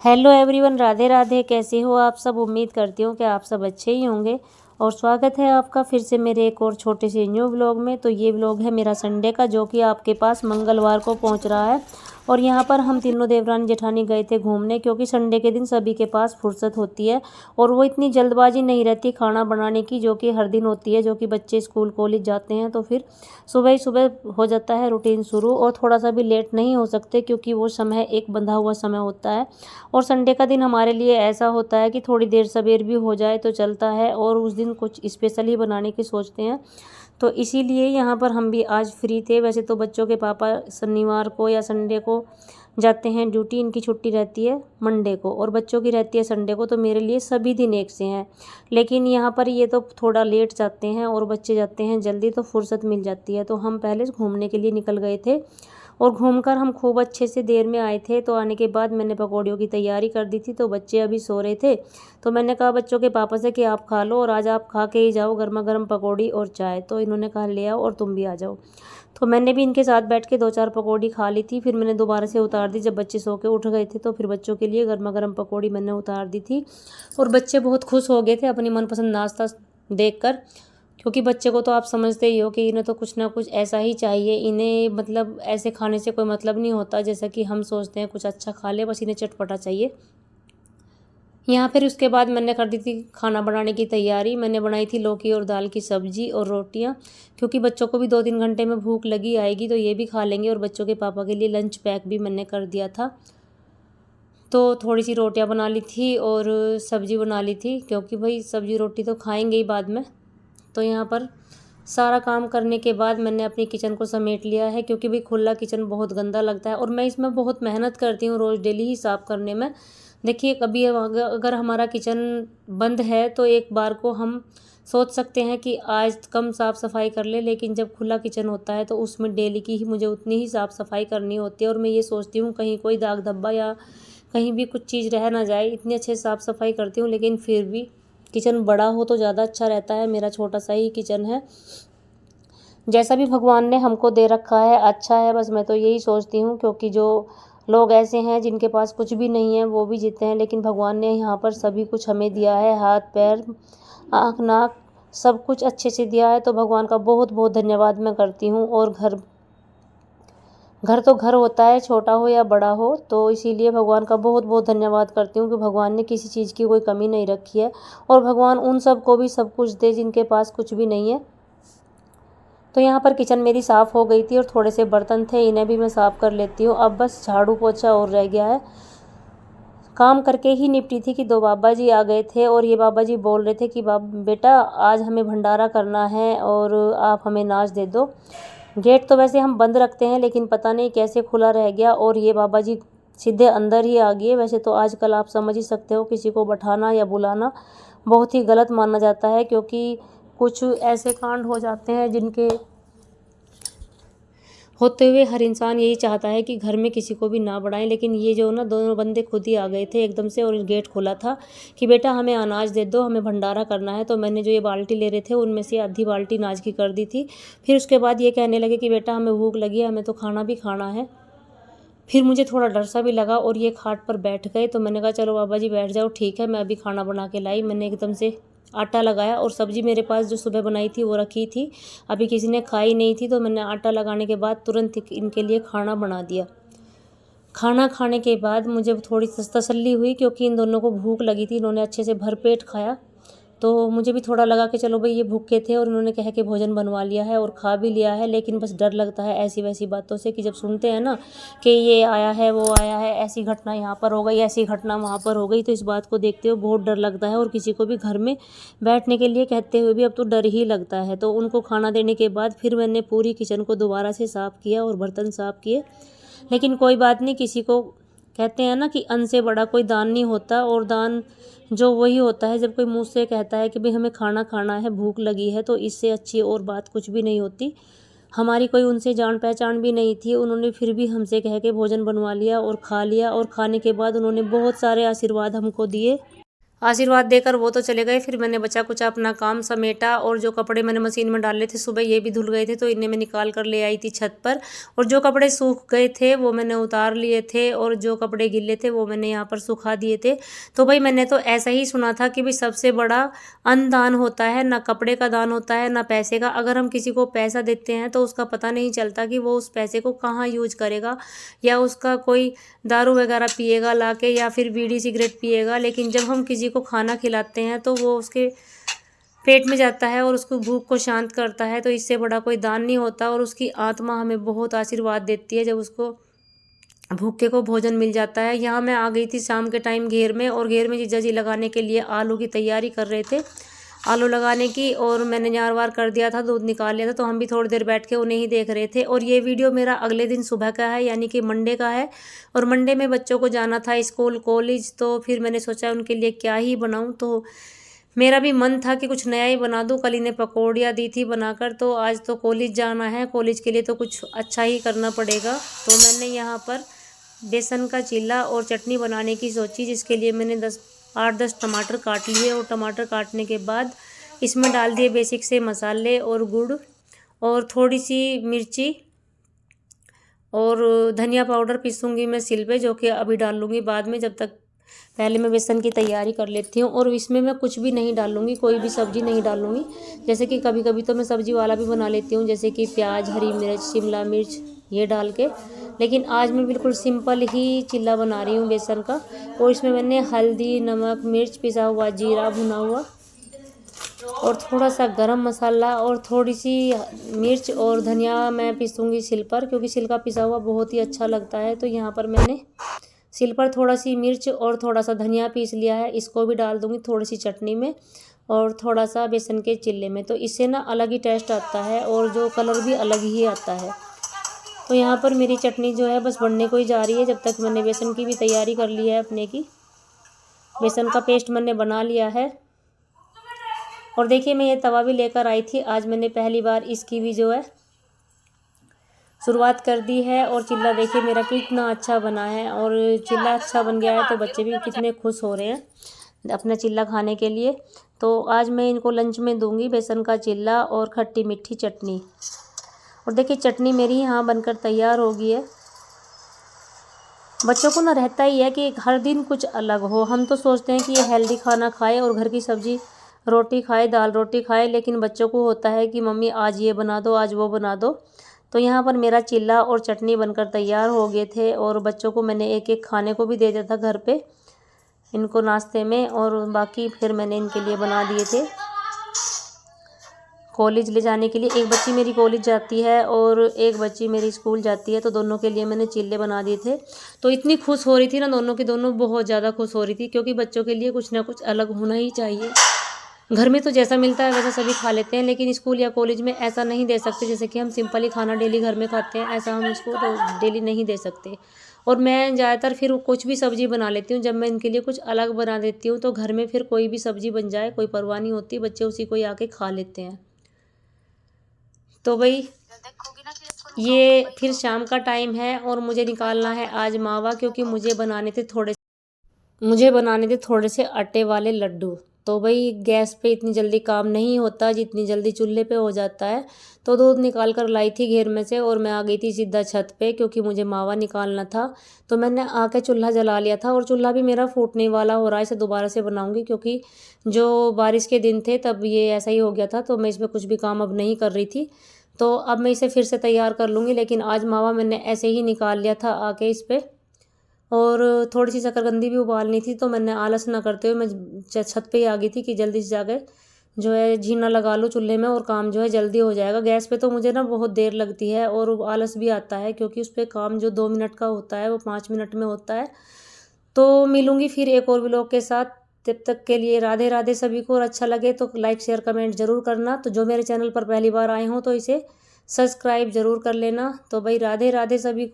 Hello everyone, Radhe Radhe. कैसे हो आप सब? उम्मीद करती हूँ कि आप सब अच्छे ही होंगे और स्वागत है आपका फिर से मेरे एक और छोटे से न्यू व्लॉग में। तो ये व्लॉग है मेरा संडे का, जो कि आपके पास मंगलवार को पहुँच रहा है। और यहाँ पर हम तीनों देवरानी जेठानी गए थे घूमने, क्योंकि संडे के दिन सभी के पास फुर्सत होती है और वो इतनी जल्दबाजी नहीं रहती खाना बनाने की, जो कि हर दिन होती है। जो कि बच्चे स्कूल कॉलेज जाते हैं तो फिर सुबह ही सुबह हो जाता है रूटीन शुरू, और थोड़ा सा भी लेट नहीं हो सकते क्योंकि वो समय एक बंधा हुआ समय होता है। और संडे का दिन हमारे लिए ऐसा होता है कि थोड़ी देर सवेर भी हो जाए तो चलता है, और उस दिन कुछ स्पेशल ही बनाने की सोचते हैं। तो इसीलिए यहाँ पर हम भी आज फ्री थे। वैसे तो बच्चों के पापा शनिवार को या संडे को जाते हैं ड्यूटी, इनकी छुट्टी रहती है मंडे को और बच्चों की रहती है संडे को। तो मेरे लिए सभी दिन एक से हैं, लेकिन यहाँ पर ये तो थोड़ा लेट जाते हैं और बच्चे जाते हैं जल्दी, तो फुर्सत मिल जाती है। तो हम पहले घूमने के लिए निकल गए थे और घूमकर हम खूब अच्छे से देर में आए थे। तो आने के बाद मैंने पकौड़ियों की तैयारी कर दी थी, तो बच्चे अभी सो रहे थे। तो मैंने कहा बच्चों के पापा से कि आप खा लो और आज आप खा के ही जाओ गर्मा गर्म पकौड़ी और चाय। तो इन्होंने कहा ले आओ और तुम भी आ जाओ। तो मैंने भी इनके साथ बैठ के 2-4 पकौड़ी खा ली थी। फिर मैंने दोबारा से उतार दी जब बच्चे सो के उठ गए थे, तो फिर बच्चों के लिए गर्मा गर्म पकौड़ी मैंने उतार दी थी। और बच्चे बहुत खुश हो गए थे अपनी मनपसंद नाश्ता देखकर, क्योंकि बच्चे को तो आप समझते ही हो कि इन्हें तो कुछ ना कुछ ऐसा ही चाहिए। इन्हें मतलब ऐसे खाने से कोई मतलब नहीं होता जैसा कि हम सोचते हैं कुछ अच्छा खा ले, बस इन्हें चटपटा चाहिए। यहाँ फिर उसके बाद मैंने कर दी थी खाना बनाने की तैयारी। मैंने बनाई थी लौकी और दाल की सब्जी और रोटियाँ, क्योंकि बच्चों को भी 2-3 घंटे में भूख लगी आएगी तो ये भी खा लेंगे। और बच्चों के पापा के लिए लंच पैक भी मैंने कर दिया था। तो थोड़ी सी रोटियाँ बना ली थी और सब्जी बना ली थी, क्योंकि भाई सब्जी रोटी तो खाएंगे ही बाद में। तो यहाँ पर सारा काम करने के बाद मैंने अपनी किचन को समेट लिया है, क्योंकि भाई खुला किचन बहुत गंदा लगता है और मैं इसमें बहुत मेहनत करती हूँ रोज़ डेली ही साफ़ करने में। देखिए, कभी अगर हमारा किचन बंद है तो एक बार को हम सोच सकते हैं कि आज कम साफ़ सफाई कर ले, लेकिन जब खुला किचन होता है तो उसमें डेली की ही मुझे उतनी ही साफ़ सफाई करनी होती है। और मैं ये सोचती हूँ कहीं कोई दाग धब्बा या कहीं भी कुछ चीज़ रह ना जाए, इतनी अच्छे साफ़ सफाई करती हूँ। लेकिन फिर भी किचन बड़ा हो तो ज़्यादा अच्छा रहता है। मेरा छोटा सा ही किचन है, जैसा भी भगवान ने हमको दे रखा है अच्छा है। बस मैं तो यही सोचती हूँ, क्योंकि जो लोग ऐसे हैं जिनके पास कुछ भी नहीं है वो भी जीते हैं, लेकिन भगवान ने यहाँ पर सभी कुछ हमें दिया है, हाथ पैर आँख नाक सब कुछ अच्छे से दिया है। तो भगवान का बहुत बहुत धन्यवाद मैं करती हूँ। और घर घर तो घर होता है, छोटा हो या बड़ा हो, तो इसीलिए भगवान का बहुत बहुत धन्यवाद करती हूँ कि भगवान ने किसी चीज़ की कोई कमी नहीं रखी है। और भगवान उन सब को भी सब कुछ दे जिनके पास कुछ भी नहीं है। तो यहाँ पर किचन मेरी साफ़ हो गई थी और थोड़े से बर्तन थे, इन्हें भी मैं साफ़ कर लेती हूँ। अब बस झाड़ू पोछा और रह गया है। काम करके ही निपटी थी कि 2 बाबा जी आ गए थे और ये बाबा जी बोल रहे थे कि बेटा आज हमें भंडारा करना है और आप हमें नाच दे दो। गेट तो वैसे हम बंद रखते हैं, लेकिन पता नहीं कैसे खुला रह गया और ये बाबा जी सीधे अंदर ही आ गए। वैसे तो आजकल आप समझ ही सकते हो किसी को बैठाना या बुलाना बहुत ही गलत माना जाता है, क्योंकि कुछ ऐसे कांड हो जाते हैं जिनके होते हुए हर इंसान यही चाहता है कि घर में किसी को भी ना बढ़ाएं। लेकिन ये जो ना दोनों बंदे खुद ही आ गए थे एकदम से, और गेट खोला था कि बेटा हमें अनाज दे दो, हमें भंडारा करना है। तो मैंने जो ये बाल्टी ले रहे थे उनमें से आधी बाल्टी अनाज की कर दी थी। फिर उसके बाद ये कहने लगे कि बेटा हमें भूख लगी है, हमें तो खाना भी खाना है। फिर मुझे थोड़ा डर सा भी लगा और ये खाट पर बैठ गए। तो मैंने कहा चलो बाबा जी बैठ जाओ, ठीक है। मैं अभी खाना बना के लाई। मैंने एकदम से आटा लगाया और सब्ज़ी मेरे पास जो सुबह बनाई थी वो रखी थी, अभी किसी ने खाई नहीं थी। तो मैंने आटा लगाने के बाद तुरंत इनके लिए खाना बना दिया। खाना खाने के बाद मुझे थोड़ी तसल्ली हुई, क्योंकि इन दोनों को भूख लगी थी, इन्होंने अच्छे से भरपेट खाया। तो मुझे भी थोड़ा लगा कि चलो भाई ये भूखे थे और इन्होंने कह के भोजन बनवा लिया है और खा भी लिया है। लेकिन बस डर लगता है ऐसी वैसी बातों से, कि जब सुनते हैं ना कि ये आया है वो आया है, ऐसी घटना यहाँ पर हो गई, ऐसी घटना वहाँ पर हो गई, तो इस बात को देखते हुए बहुत डर लगता है। और किसी को भी घर में बैठने के लिए कहते हुए भी अब तो डर ही लगता है। तो उनको खाना देने के बाद फिर मैंने पूरी किचन को दोबारा से साफ़ किया और बर्तन साफ़ किए। लेकिन कोई बात नहीं, किसी को कहते हैं ना कि अन्न से बड़ा कोई दान नहीं होता, और दान जो वही होता है जब कोई मुँह से कहता है कि भाई हमें खाना खाना है, भूख लगी है। तो इससे अच्छी और बात कुछ भी नहीं होती। हमारी कोई उनसे जान पहचान भी नहीं थी, उन्होंने फिर भी हमसे कह के भोजन बनवा लिया और खा लिया। और खाने के बाद उन्होंने बहुत सारे आशीर्वाद हमको दिए। आशीर्वाद देकर वो तो चले गए। फिर मैंने बचा कुचा अपना काम समेटा और जो कपड़े मैंने मशीन में डाले थे सुबह ये भी धुल गए थे, तो इन्हें मैं निकाल कर ले आई थी छत पर। और जो कपड़े सूख गए थे वो मैंने उतार लिए थे और जो कपड़े गिले थे वो मैंने यहाँ पर सुखा दिए थे। तो भाई मैंने तो ऐसा ही सुना था कि भाई सबसे बड़ा अन्न दान होता है, ना कपड़े का दान होता है ना पैसे का। अगर हम किसी को पैसा देते हैं तो उसका पता नहीं चलता कि वो उस पैसे को कहाँ यूज करेगा, या उसका कोई दारू वगैरह पिएगा ला के, या फिर बीड़ी सिगरेट पिएगा। लेकिन जब हम किसी को खाना खिलाते हैं तो वो उसके पेट में जाता है और उसको भूख को शांत करता है। तो इससे बड़ा कोई दान नहीं होता। और उसकी आत्मा हमें बहुत आशीर्वाद देती है जब उसको भूखे को भोजन मिल जाता है। यहाँ मैं आ गई थी शाम के टाइम घेर में, और घेर में जीजा जी लगाने के लिए आलू की तैयारी कर रहे थे, आलू लगाने की। और मैंने न्यार वार कर दिया था, दूध निकाल लिया था, तो हम भी थोड़ी देर बैठ के उन्हें ही देख रहे थे। और ये वीडियो मेरा अगले दिन सुबह का है, यानी कि मंडे का है। और मंडे में बच्चों को जाना था स्कूल कॉलेज, तो फिर मैंने सोचा उनके लिए क्या ही बनाऊं। तो मेरा भी मन था कि कुछ नया ही बना दूं। कल इन्हें पकौड़ियाँ दी थी बनाकर, तो आज तो कॉलेज जाना है, कॉलेज के लिए तो कुछ अच्छा ही करना पड़ेगा। तो मैंने यहाँ पर बेसन का चीला और चटनी बनाने की सोची, जिसके लिए मैंने 8-10 टमाटर काट लिए। और टमाटर काटने के बाद इसमें डाल दिए बेसिक से मसाले और गुड़ और थोड़ी सी मिर्ची और धनिया पाउडर पीसूँगी मैं सिल पे, जो कि अभी डाल लूँगी बाद में। जब तक पहले मैं बेसन की तैयारी कर लेती हूँ। और इसमें मैं कुछ भी नहीं डालूँगी, कोई भी सब्ज़ी नहीं डालूँगी। जैसे कि कभी कभी तो मैं सब्ज़ी वाला भी बना लेती हूँ, जैसे कि प्याज, हरी मिर्च, शिमला मिर्च ये डाल के। लेकिन आज मैं बिल्कुल सिंपल ही चिल्ला बना रही हूँ बेसन का। और इसमें मैंने हल्दी, नमक, मिर्च, पिसा हुआ जीरा भुना हुआ और थोड़ा सा गरम मसाला और थोड़ी सी मिर्च और धनिया मैं पीसूँगी सिल पर, क्योंकि सिल का पिसा हुआ बहुत ही अच्छा लगता है। तो यहाँ पर मैंने सिल पर थोड़ा सी मिर्च और थोड़ा सा धनिया पीस लिया है, इसको भी डाल दूँगी थोड़ी सी चटनी में और थोड़ा सा बेसन के चिल्ले में। तो इससे ना अलग ही टेस्ट आता है और जो कलर भी अलग ही आता है। तो यहाँ पर मेरी चटनी जो है बस बनने को ही जा रही है, जब तक मैंने बेसन की भी तैयारी कर ली है अपने की। बेसन का पेस्ट मैंने बना लिया है। और देखिए मैं ये तवा भी लेकर आई थी, आज मैंने पहली बार इसकी भी जो है शुरुआत कर दी है। और चिल्ला देखिए मेरा कितना अच्छा बना है, और चिल्ला अच्छा बन गया है तो बच्चे भी कितने खुश हो रहे हैं अपना चिल्ला खाने के लिए। तो आज मैं इनको लंच में दूंगी बेसन का चिल्ला और खट्टी मीठी चटनी। और देखिए चटनी मेरी यहाँ बनकर तैयार हो गई है। बच्चों को ना रहता ही है कि हर दिन कुछ अलग हो। हम तो सोचते हैं कि ये हेल्दी खाना खाए और घर की सब्जी रोटी खाए, दाल रोटी खाए, लेकिन बच्चों को होता है कि मम्मी आज ये बना दो, आज वो बना दो। तो यहाँ पर मेरा चिल्ला और चटनी बनकर तैयार हो गए थे, और बच्चों को मैंने एक एक खाने को भी दे दिया था घर पे इनको नाश्ते में, और बाकी फिर मैंने इनके लिए बना दिए थे कॉलेज ले जाने के लिए। एक बच्ची मेरी कॉलेज जाती है और एक बच्ची मेरी स्कूल जाती है, तो दोनों के लिए मैंने चिल्ले बना दिए थे। तो इतनी खुश हो रही थी ना दोनों की दोनों, बहुत ज़्यादा खुश हो रही थी, क्योंकि बच्चों के लिए कुछ ना कुछ अलग होना ही चाहिए। घर में तो जैसा मिलता है वैसा सभी खा लेते हैं, लेकिन स्कूल या कॉलेज में ऐसा नहीं दे सकते। जैसे कि हम सिंपल ही खाना डेली घर में खाते हैं, ऐसा हम इसको डेली नहीं दे सकते। और मैं ज़्यादातर फिर कुछ भी सब्ज़ी बना लेती हूँ, जब मैं इनके लिए कुछ अलग बना देती हूँ तो घर में फिर कोई भी सब्ज़ी बन जाए कोई परवाह नहीं होती, बच्चे उसी को ही आके खा लेते हैं। तो भाई ये फिर शाम का टाइम है और मुझे निकालना है आज मावा, क्योंकि मुझे बनाने थे थोड़े से आटे वाले लड्डू। तो भाई गैस पे इतनी जल्दी काम नहीं होता जितनी जल्दी चूल्हे पे हो जाता है। तो दूध निकाल कर लाई थी घेर में से और मैं आ गई थी सीधा छत पे, क्योंकि मुझे मावा निकालना था। तो मैंने आके चूल्हा जला लिया था, और चूल्हा भी मेरा फूटने वाला हो रहा है। इसे दोबारा से बनाऊंगी, क्योंकि जो बारिश के दिन थे तब ये ऐसा ही हो गया था, तो मैं इसमें कुछ भी काम अब नहीं कर रही थी। तो अब मैं इसे फिर से तैयार कर लूँगी। लेकिन आज मावा मैंने ऐसे ही निकाल लिया था आके इस पर, और थोड़ी सी शकरकंदी भी उबालनी थी। तो मैंने आलस ना करते हुए मैं छत पे ही आ गई थी कि जल्दी से जाकर जो है झीना लगा लूँ चूल्हे में, और काम जो है जल्दी हो जाएगा। गैस पे तो मुझे ना बहुत देर लगती है और आलस भी आता है, क्योंकि उस पर काम जो 2 मिनट का होता है वो 5 मिनट में होता है। तो मिलूँगी फिर एक और व्लॉग के साथ, तब तक के लिए राधे राधे सभी को। और अच्छा लगे तो लाइक शेयर कमेंट ज़रूर करना। तो जो मेरे चैनल पर पहली बार आए हों तो इसे सब्सक्राइब ज़रूर कर लेना। तो भाई राधे राधे सभी को।